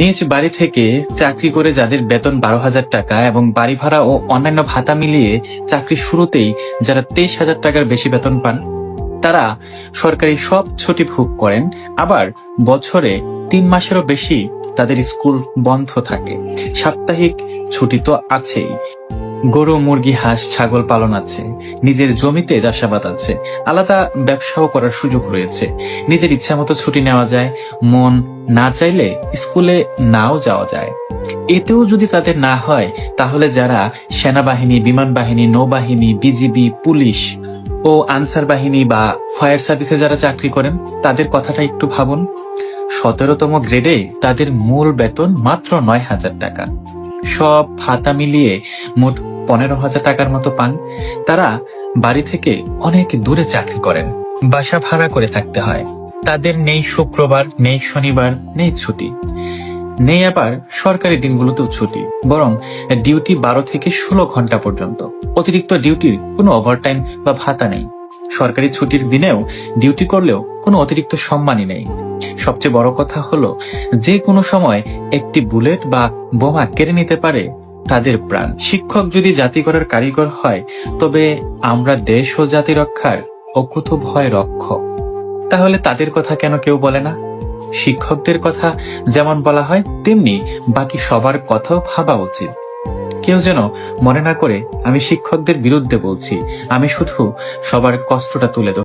নিজ বাড়ি থেকে চাকরি করে যাদের বেতন 12,000 টাকা এবং বাড়ি ভাড়া ও অন্যান্য ভাতা মিলিয়ে চাকরি শুরুতেই যারা 23,000 টাকার বেশি বেতন পান, তারা সরকারি সব ছুটি ভোগ করেন। আবার বছরে 3 মাসেরও বেশি তাদের স্কুল বন্ধ থাকে। সাপ্তাহিক ছুটি তো আছেই। গরু, মুরগি, হাঁস, ছাগল পালন আছে, নিজের জমিতে চাষাবাদ আছে, আলাদা ব্যবসাও করার সুযোগ রয়েছে। নিজের ইচ্ছা মতো ছুটি নেওয়া যায়, মন না চাইলে স্কুলে নাও যাওয়া যায়। এতেও যদি তাদের না হয়, তাহলে যারা সেনাবাহিনী, বিমান বাহিনী, নৌবাহিনী, বিজিবি, পুলিশ ও আনসার বাহিনী বা ফায়ার সার্ভিসে যারা চাকরি করেন, তাদের কথাটা একটু ভাবুন। 17তম গ্রেডে তাদের মূল বেতন মাত্র 9,000 টাকা। সব ভাতা মিলিয়ে মোট 15,000 টাকার মতো পান। তারা বাড়ি থেকে অনেক দূরে চাকরি করেন, বাসা ভাড়া করে থাকতে হয়। তাদের নেই শুক্রবার, নেই শনিবার, নেই ছুটি, নেই আবার সরকারি দিনগুলোতেও ছুটি। বরং ডিউটি 12 থেকে 16 ঘন্টা পর্যন্ত। অতিরিক্ত ডিউটির কোনো ওভারটাইম বা ভাতা নেই। সরকারি ছুটির দিনেও ডিউটি করলেও কোনো অতিরিক্ত সম্মানই নেই। সবচেয়ে বড় কথা হলো, যে কোনো সময় একটি বুলেট বা বোমা কেড়ে নিতে পারে তাদের প্রাণ। শিক্ষক যদি জাতি গড়ার কারিগর হয়, তবে আমরা দেশ ও জাতি রক্ষার অকুতোভয় রক্ষক। তাহলে তাদের কথা কেন কেউ বলে না? শিক্ষকদের কথা যেমন বলা হয়, তেমনি বাকি সবার কথাও ভাবা উচিত। কেউ যেন মনে না করে আমি শিক্ষকদের বিরুদ্ধে বলছি। আমি শুধু সবার কষ্টটা তুলে ধরছি।